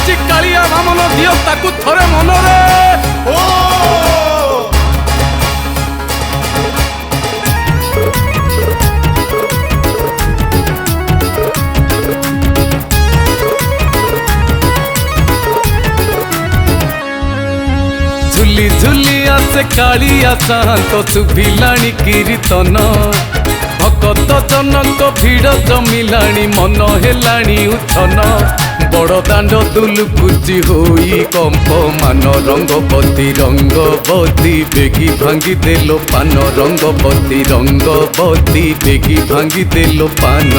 बइची कालिया वामन दियो ताकू थरे मनरे ओ झुली झुली आसे कालिया शांत शुभिलाणी कीर्तन भक्त जनक भिड़ जमिलाणी मन हेलाणी उछन बड़ दाण्ड दुलुकुची होई कंप मान रंगपति रंगवती बेगी भांगी देलो पान रंगपति रंगवती बेगी भांगी देलो पान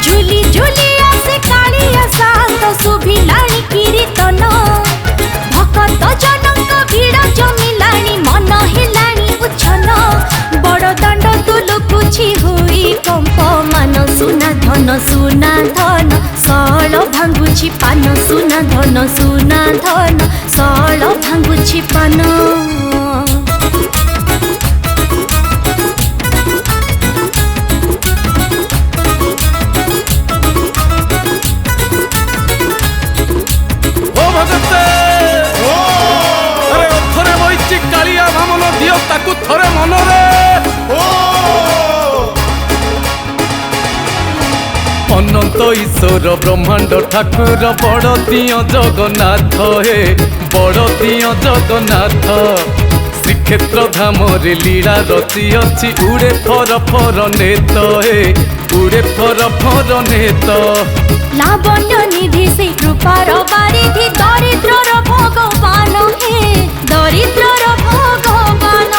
झुली झुली आसे कालिया शांत शुभिलाणी कीर्तन भक्त जनक भिड़ जमिलाणी मन हेलाणी उछन बड़ दाण्ड दुलुकुची होई कंप मान सुना धन सळ भांगुची पान सुना धन सळ भांगुची पान दियो ताकू थरे मनरे अनंत ईश्वर ब्रह्मांड ठाकुर बड़ दियो जगन्नाथ हे बड़ दियो जगन्नाथ श्रीक्षेत्र धाम रे लीला रची अछि उड़े फर फर नेत हे उड़े फर फर नेत लावण्य निधि से कृपार बारिधि दरिद्रर भगवान हे दरिद्रर भगवान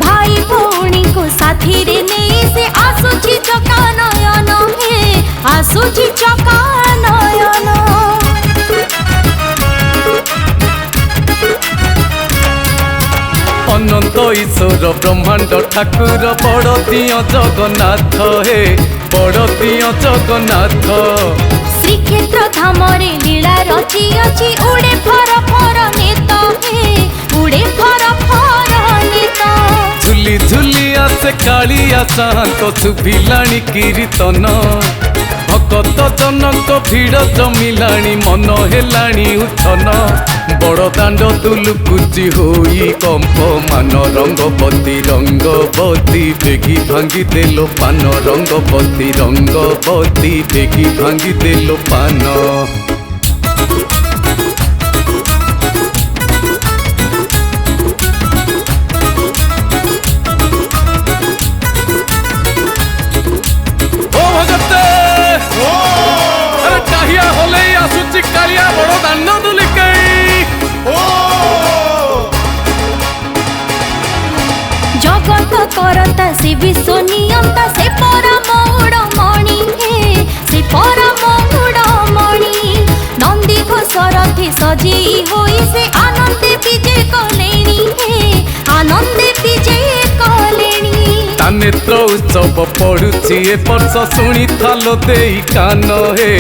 भाई भौणी को साथी रे नहीं से आसुची चका नयन हे आसुची चका नयन अनंत ईश्वर ब्रह्मांड ठाकुर बड़ दियो जगन्नाथ हे बड़ दियो जगन्नाथ श्रीक्षेत्र धाम रे लीला रची अछि उड़े फर फर नेत हे उड़े फर फर नेत झुली झुली आसे कालिया शांत शुभिलाणी कीर्तन भक्त जनक भिड़ जमिलाणी मन हेलाणी उछन बड़ दाण्ड दुलुकुची होई कंप मान रंगपति रंगवती बेगी भांगी देलो पान रंगपति रंगवती बेगी भांगी देलो पान कालिया बड़ दाण्ड दुलिकई जगत करता से विश्व नियंता से परमौड़ मणि हे से परमौड़ मणि नंदी घोषरथे सजेई होई से आनंदे विजय कलेणी हे आनंदे विजय कलेणी ता नेत्र उत्सव पड़ुछि ए वर्ष शुणी थालो देई कान हे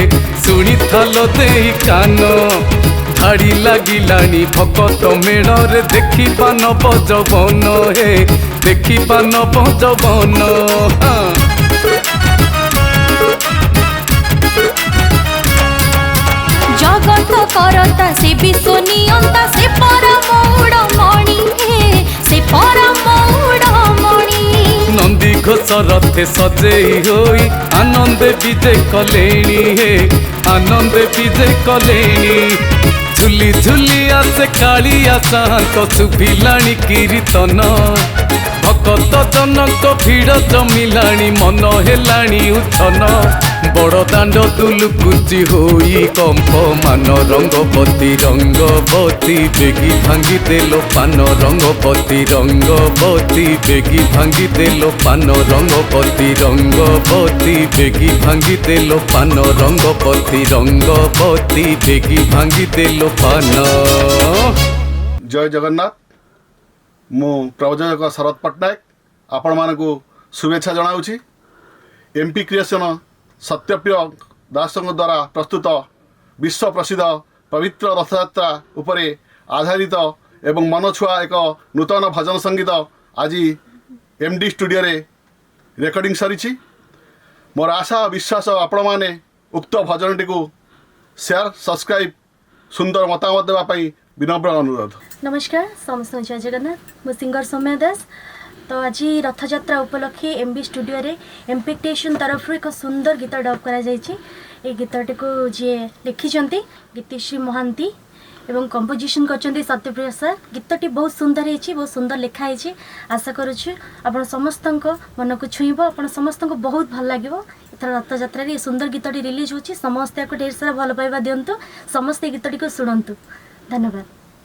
शुणी थालो देई कान धाड़ी लागिलानी भगत मेढ़ देखी नव जवन हे देखी नव जवन जगत करता से विश्व नियंता से परमौड़ मणि हे से परमौड़ मणि नंदी घोषरथे सजेई होई आनंदे विजय कलेणी हे आनंदे विजय कलेणी झुली झुली आसे कालिया शांत शुभिलाणी कीर्तन भक्त जनक भिड़ जमिलाणी मन हेलाणी उछन बड़ दाण्ड दुलुकुची होई कंप मान रंगपति रंगवती बेगी भांगी देलो पान रंगपति रंगवती बेगी भांगी देलो पान रंगपति रंगवती बेगी भांगी देलो पान रंगपति रंगवती बेगी भांगी देलो पान जय जगन्नाथ मु प्रयोजक शरद पट्टनायक आपण मानकु शुभेच्छा जनाऊँगी एमपी क्रिएशन सत्यप्रिय दास द्वारा प्रस्तुत विश्व प्रसिद्ध पवित्र रथयात्रा उपरे आधारित एवं मन छुआ एक नूतन भजन संगीत आज एमडी स्टूडियो रे रेकर्डिंग सरी मोर आशा विश्वास आपण माने उक्त भजनटी को शेयर सब्सक्राइब सुंदर मतामत देवाई विनम्र अनुरोध। नमस्कार समस्त जय जगन्नाथ मु सिंगर सौम्या दास। तो आज रथयात्रा उपलक्षे एमबी स्टूडियो रे एमपी टेशन तरफ एक सुंदर गीत डब करा जायछि। ए गीतटी को जे लिखिछंती गीतिश्री महांती एवं कंपोजिशन करछंती सत्यप्रिय सर। गीतटी बहुत सुंदर है, बहुत सुंदर लिखा है। आशा करुछु आपण समस्त मन को छुईब, आपण समस्त को बहुत भल लागिवो। एथर रथयात्रा रे सुंदर गीतटी रिलीज होछि। समस्त को ढेर सारा भल पाइबा दियंतु, समस्त गीतटी को सुनंतु। धन्यवाद।